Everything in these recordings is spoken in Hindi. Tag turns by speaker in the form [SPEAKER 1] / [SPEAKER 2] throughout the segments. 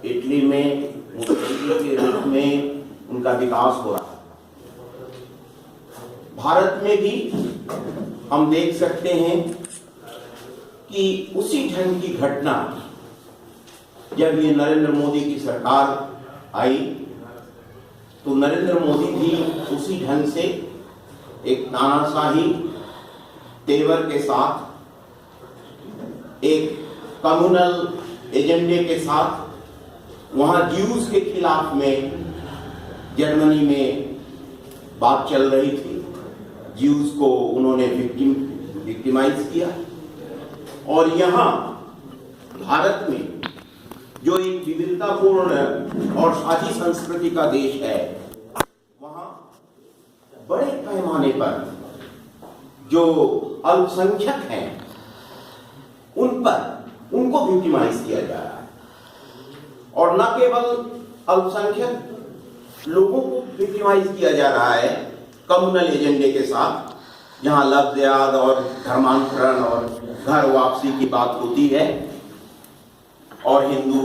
[SPEAKER 1] इटली में मुसोलिनी के रूप में उनका विकास हो रहा था। भारत में भी हम देख सकते हैं कि उसी ढंग की घटना जब ये नरेंद्र मोदी की सरकार आई तो नरेंद्र मोदी भी उसी ढंग से एक तानाशाही तेवर के साथ, एक कम्युनल एजेंडे के साथ वहां ज्यूज के खिलाफ में जर्मनी में बात चल रही थी। ज्यूज को उन्होंने विक्टिमाइज किया और यहां भारत में जो एक विविधतापूर्ण और साझी संस्कृति का देश है, वहां बड़े पैमाने पर जो अल्पसंख्यक हैं उनको विक्टिमाइज किया जा रहा है और न केवल अल्पसंख्यक लोगों को विक्टिमाइज किया जा रहा है कम्युनल एजेंडे के साथ, जहां लफ्ज़ याद और धर्मांतरण और घर वापसी की बात होती है और हिंदू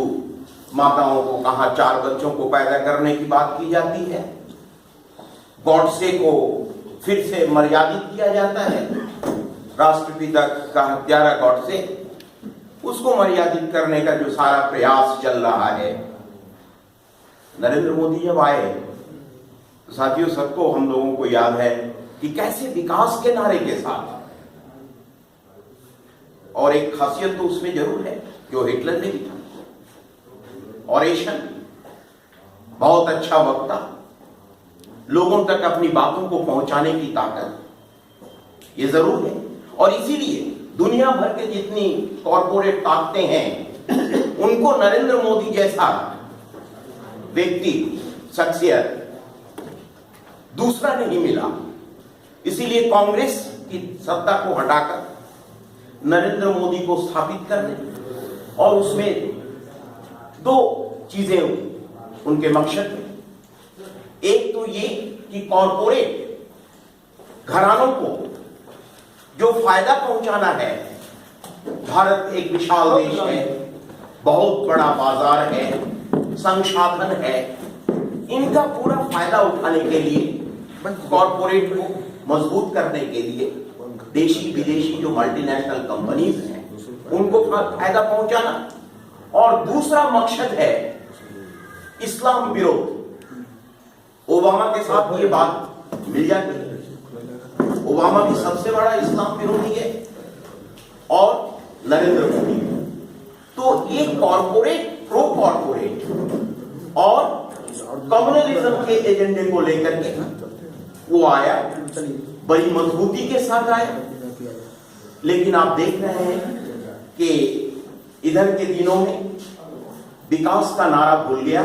[SPEAKER 1] माताओं को कहा 4 बच्चों को पैदा करने की बात की जाती है। गॉडसे को फिर से मर्यादित किया जाता है। राष्ट्रपिता का हत्यारा गॉडसे, उसको मर्यादित करने का जो सारा प्रयास चल रहा है। नरेंद्र मोदी जब आए तो साथियों सबको, हम लोगों को याद है कि कैसे विकास के नारे के साथ, और एक खासियत तो उसमें जरूर है जो हिटलर ने लिखा, ऑरेशन, बहुत अच्छा वक्ता, लोगों तक अपनी बातों को पहुंचाने की ताकत, ये जरूर है। और इसीलिए दुनिया भर के जितनी कॉरपोरेट ताकतें हैं उनको नरेंद्र मोदी जैसा व्यक्ति, शख्सियत दूसरा नहीं मिला। इसीलिए कांग्रेस की सत्ता को हटाकर नरेंद्र मोदी को स्थापित करने, और उसमें 2 चीजें उनके मकसद में, एक तो ये कि कॉरपोरेट घरानों को जो फायदा पहुंचाना है, भारत एक विशाल देश है, बहुत बड़ा बाजार है, संसाधन है, इनका पूरा फायदा उठाने के लिए, कॉरपोरेट को मजबूत करने के लिए देशी विदेशी जो मल्टीनेशनल कंपनीज हैं उनको फायदा पहुंचाना, और दूसरा मकसद है इस्लाम विरोध। ओबामा के साथ ये बात मिल जाती है, ओबामा भी सबसे बड़ा इस्लाम विरोधी है और नरेंद्र मोदी। तो ये कॉरपोरेट, प्रो कॉरपोरेट और कम्युनलिज्म के एजेंडे को लेकर के वो आया, बड़ी मजबूती के साथ आया। लेकिन आप देख रहे हैं कि इधर के दिनों में विकास का नारा भूल गया।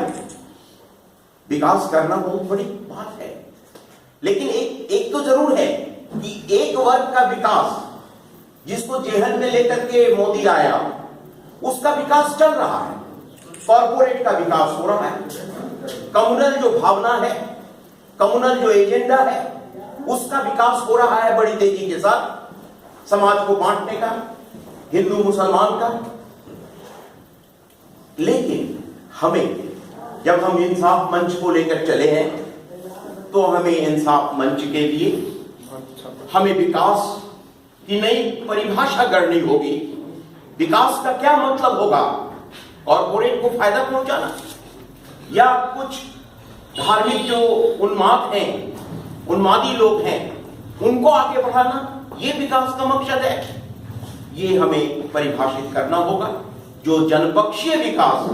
[SPEAKER 1] विकास करना बहुत बड़ी बात है, लेकिन एक तो जरूर है कि एक वर्ग का विकास जिसको जेहन में लेकर के मोदी आया, उसका विकास चल रहा है, कॉरपोरेट का विकास हो रहा है, कम्युनल जो भावना है, कम्युनल जो एजेंडा है, उसका विकास हो रहा है बड़ी तेजी के साथ, समाज को बांटने का, हिंदू मुसलमान का। लेकिन हमें, जब हम इंसाफ मंच को लेकर चले हैं, तो हमें इंसाफ मंच के लिए हमें विकास की नई परिभाषा करनी होगी। विकास का क्या मतलब होगा? कॉरपोरेट को फायदा पहुंचाना, या कुछ धार्मिक जो उन्माद हैं, उन्मादी लोग हैं, उनको आगे बढ़ाना, ये विकास का मकसद है? ये हमें परिभाषित करना होगा। जो जनपक्षीय विकास,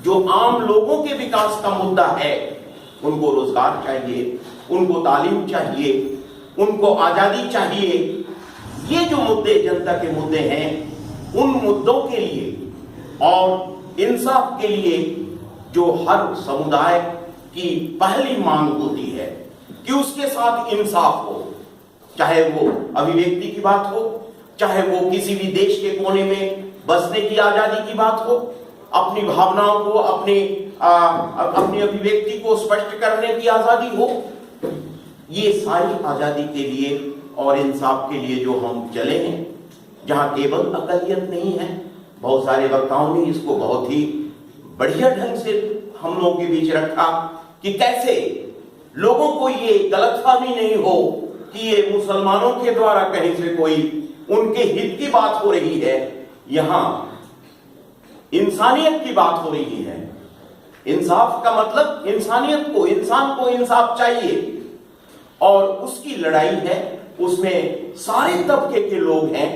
[SPEAKER 1] जो आम लोगों के विकास का मुद्दा है, उनको रोजगार चाहिए, उनको तालीम चाहिए, उनको आजादी चाहिए, ये जो मुद्दे जनता के मुद्दे हैं, उन मुद्दों के लिए और इंसाफ के लिए जो हर समुदाय की पहली मांग होती है कि उसके साथ इंसाफ हो, चाहे वो अभिव्यक्ति की बात हो, चाहे वो किसी भी देश के कोने में बसने की आजादी की बात हो, अपनी भावनाओं को, अपनी अभिव्यक्ति को स्पष्ट करने की आजादी हो, ये सारी आजादी के लिए और इंसाफ के लिए जो हम चले हैं, जहां केवल अकलियत नहीं है, बहुत सारे वक्ताओं ने इसको बहुत ही बढ़िया ढंग से हम लोगों के बीच रखा कि कैसे लोगों को ये गलतफहमी नहीं हो कि ये मुसलमानों के द्वारा कहीं से कोई उनके हित की बात हो रही है। यहां इंसानियत की बात हो रही है। इंसाफ का मतलब इंसानियत को, इंसान को इंसाफ चाहिए और उसकी लड़ाई है। उसमें सारे तबके के लोग हैं,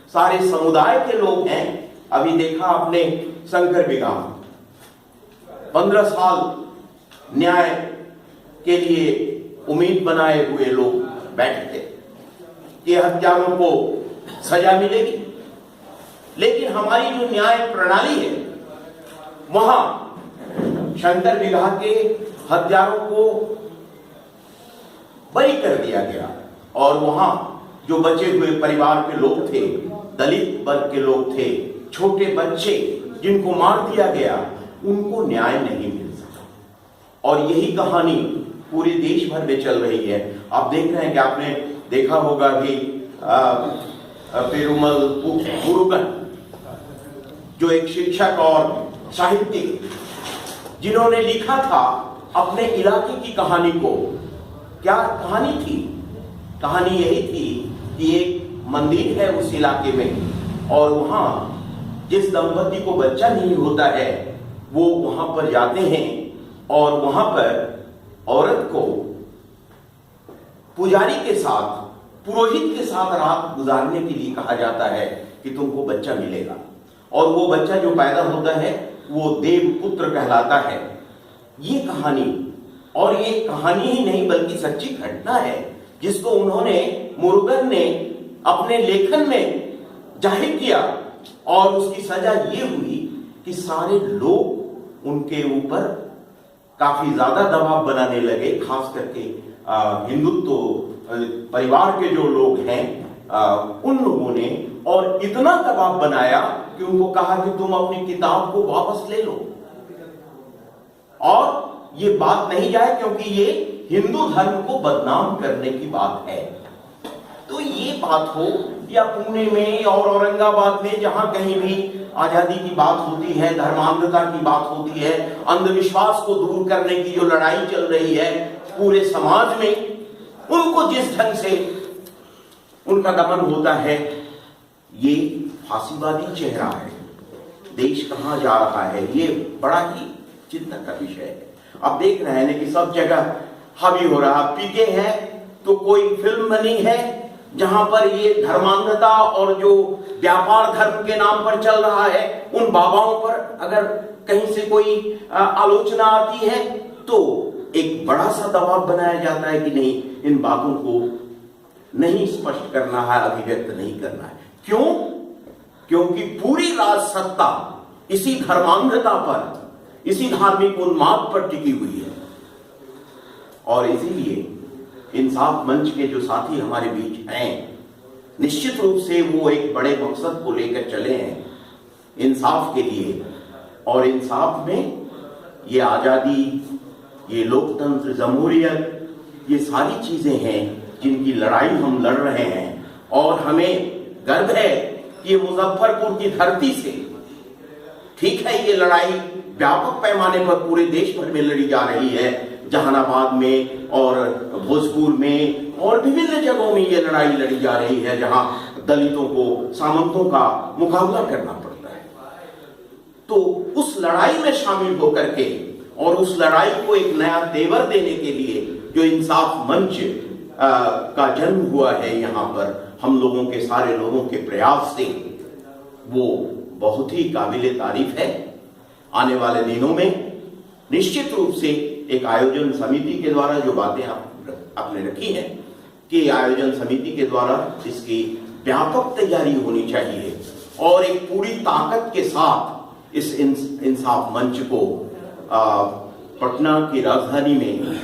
[SPEAKER 1] सारे समुदाय के लोग हैं। अभी देखा आपने शंकर बिगाह 15 साल न्याय के लिए उम्मीद बनाए हुए लोग बैठे थे कि हत्यारों को सजा मिलेगी, लेकिन हमारी जो न्याय प्रणाली है वहां शंकर बिगाह के हत्यारों को बरी कर दिया गया और वहां जो बचे हुए परिवार के लोग थे, दलित वर्ग के लोग थे, छोटे बच्चे जिनको मार दिया गया, उनको न्याय नहीं मिल सका। और यही कहानी पूरे देश भर में चल रही है। आप देख रहे हैं कि आपने देखा होगा कि पेरुमल मुरुगन जो एक शिक्षक और साहित्यिक, जिन्होंने लिखा था अपने इलाके की कहानी को। क्या कहानी थी? कहानी यही थी कि एक मंदिर है उस इलाके में और वहां जिस दंपति को बच्चा नहीं होता है वो वहां पर जाते हैं और वहां पर औरत को पुजारी के साथ, पुरोहित के साथ रात गुजारने के लिए कहा जाता है कि तुमको बच्चा मिलेगा और वो बच्चा जो पैदा होता है वो देव पुत्र कहलाता है। ये कहानी, और ये कहानी ही नहीं बल्कि सच्ची घटना है जिसको उन्होंने, मुरुगन ने अपने लेखन में जाहिर किया और उसकी सजा ये हुई कि सारे लोग उनके ऊपर काफी ज्यादा दबाव बनाने लगे, खास करके हिंदुत्व परिवार के जो लोग हैं उन लोगों ने, और इतना दबाव बनाया कि उनको कहा कि तुम अपनी किताब को वापस ले लो और ये बात नहीं जाए क्योंकि ये हिंदू धर्म को बदनाम करने की बात है। तो ये बात हो या पुणे में और औरंगाबाद में, जहां कहीं भी आजादी की बात होती है, धर्मांधता की बात होती है, अंधविश्वास को दूर करने की जो लड़ाई चल रही है पूरे समाज में, उनको जिस ढंग से उनका दमन होता है, ये फांसीवादी चेहरा है। देश कहां जा रहा है, ये बड़ा ही चिंता का विषय है। अब देख रहे हैं कि सब जगह हावी हो रहा। पीके है तो कोई फिल्म बनी है जहां पर ये धर्मांधता और जो व्यापार धर्म के नाम पर चल रहा है, उन बाबाओं पर अगर कहीं से कोई आलोचना आती है तो एक बड़ा सा दबाव बनाया जाता है कि नहीं, इन बातों को नहीं स्पष्ट करना है, अभिव्यक्त नहीं करना है। क्यों? क्योंकि पूरी राज सत्ता इसी धर्मांधता पर, इसी धार्मिक उन्माद पर टिकी हुई है। और इसीलिए इंसाफ मंच के जो साथी हमारे बीच हैं, निश्चित रूप से वो एक बड़े मकसद को लेकर चले हैं इंसाफ के लिए। और इंसाफ में ये आजादी, ये लोकतंत्र, जमहूरियत, ये सारी चीजें हैं जिनकी लड़ाई हम लड़ रहे हैं। और हमें गर्व है कि ये मुजफ्फरपुर की धरती से, ठीक है, ये लड़ाई व्यापक पैमाने पर पूरे देश भर में लड़ी जा रही है, जहानाबाद में और भोजपुर में और विभिन्न जगहों में ये लड़ाई लड़ी जा रही है, जहां दलितों को, सामंतों का मुकाबला करना पड़ता है। तो उस लड़ाई में शामिल होकर के और उस लड़ाई को एक नया तेवर देने के लिए जो इंसाफ मंच का जन्म हुआ है यहाँ पर, हम लोगों के, सारे लोगों के प्रयास से, वो बहुत ही काबिले तारीफ है। आने वाले दिनों में निश्चित रूप से एक आयोजन समिति के द्वारा जो बातें आपने रखी हैं कि आयोजन समिति के द्वारा इसकी व्यापक तैयारी होनी चाहिए और एक पूरी ताकत के साथ इस इंसाफ मंच को पटना की राजधानी में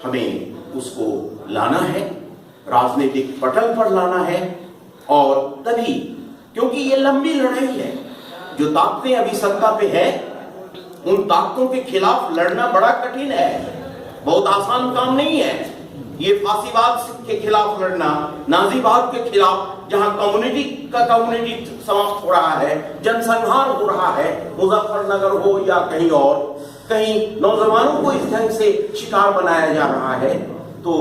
[SPEAKER 1] हमें उसको लाना है, राजनीतिक पटल पर लाना है। और तभी, क्योंकि ये लंबी लड़ाई है, जो ताकतें अभी सत्ता पे है उन ताकतों के खिलाफ लड़ना बड़ा कठिन है, बहुत आसान काम नहीं है। ये फांसीवाद के खिलाफ लड़ना, नाजीवाद के खिलाफ, जहां कम्युनिटी समाप्त हो रहा है, जनसंहार हो रहा है, मुजफ्फरनगर हो या कहीं और, कहीं नौजवानों को इस ढंग से शिकार बनाया जा रहा है, तो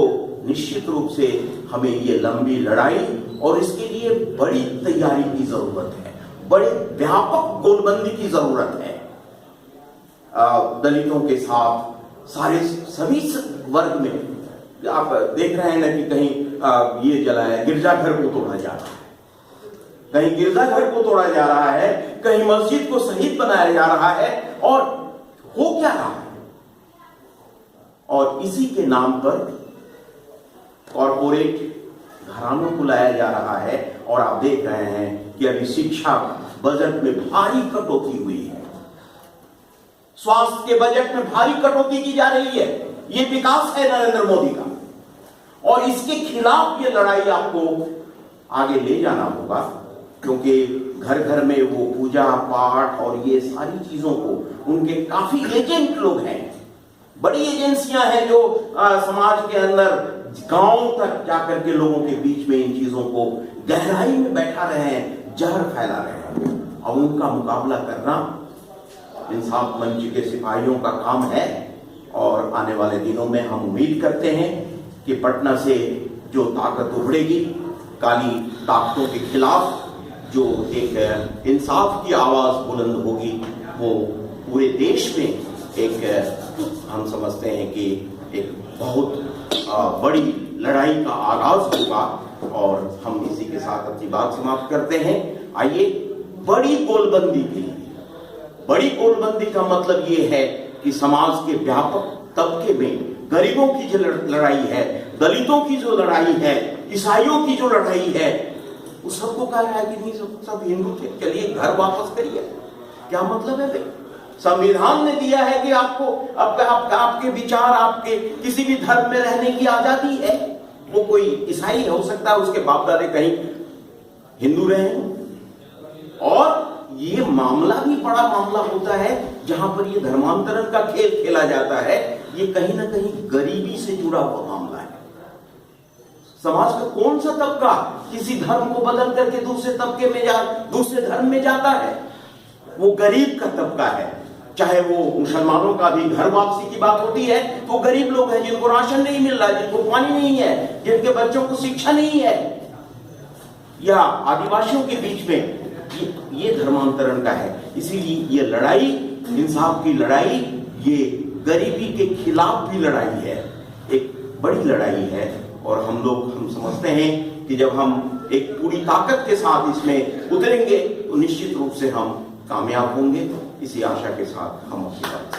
[SPEAKER 1] निश्चित रूप से हमें ये लंबी लड़ाई और इसके लिए बड़ी तैयारी की जरूरत है, बड़ी व्यापक गोलबंदी की जरूरत है। दलितों के साथ सारे सभी वर्ग में आप देख रहे हैं ना कि कहीं ये जलाया, गिरजाघर को तोड़ा जा रहा है, कहीं गिरजाघर को तोड़ा जा रहा है, कहीं मस्जिद को शहीद बनाया जा रहा है, और हो क्या रहा है? और इसी के नाम पर कॉरपोरेट घरानों को लाया जा रहा है। और आप देख रहे हैं कि अभी शिक्षा बजट में भारी कटौती हुई है, स्वास्थ्य के बजट में भारी कटौती की जा रही है। ये विकास है नरेंद्र मोदी का, और इसके खिलाफ ये लड़ाई आपको आगे ले जाना होगा, क्योंकि घर घर में वो पूजा पाठ और ये सारी चीजों को उनके काफी एजेंट लोग हैं, बड़ी एजेंसियां हैं जो समाज के अंदर गांव तक जाकर के लोगों के बीच में इन चीजों को गहराई में बैठा रहे हैं, जहर फैला रहे हैं, और उनका मुकाबला करना इंसाफ मंच के सिपाहियों का काम है। और आने वाले दिनों में हम उम्मीद करते हैं कि पटना से जो ताकत उभरेगी, काली ताकतों के खिलाफ जो एक इंसाफ की आवाज बुलंद होगी, वो पूरे देश में एक हम समझते हैं कि एक बहुत बड़ी लड़ाई का आगाज होगा। और हम इसी के साथ अपनी बात समाप्त करते हैं। आइए, बड़ी गोलबंदी के लिए, बड़ी गोलबंदी का मतलब ये है कि समाज के व्यापक तबके में गरीबों की जो लड़ाई है, दलितों की जो लड़ाई है, ईसाइयों की जो लड़ाई है, वो सबको कह रहा है कि नहीं सब हिंदू थे, चलिए घर वापस करिए। क्या मतलब है भाई? संविधान ने दिया है कि आपको आपके विचार, आपके किसी भी धर्म में रहने की आजादी है। वो कोई ईसाई हो सकता है, उसके बाप दादे कहीं हिंदू रहे हैं। और ये मामला भी बड़ा मामला होता है जहां पर ये धर्मांतरण का खेल खेला जाता है। ये कहीं ना कहीं गरीबी से जुड़ा हुआ मामला है। समाज का कौन सा तबका किसी धर्म को बदल करके दूसरे तबके में दूसरे धर्म में जाता है? वो गरीब का तबका है। चाहे वो मुसलमानों का भी घर वापसी की बात होती है तो गरीब लोग हैं, जिनको राशन नहीं मिल रहा है, जिनको पानी नहीं है, जिनके बच्चों को शिक्षा नहीं है, या आदिवासियों के बीच में ये धर्मांतरण का है। इसीलिए ये लड़ाई, इंसाफ की लड़ाई, ये गरीबी के खिलाफ भी लड़ाई है, एक बड़ी लड़ाई है। और हम समझते हैं कि जब हम एक पूरी ताकत के साथ इसमें उतरेंगे तो निश्चित रूप से हम कामयाब होंगे। इसी आशा के साथ हम अपनी बात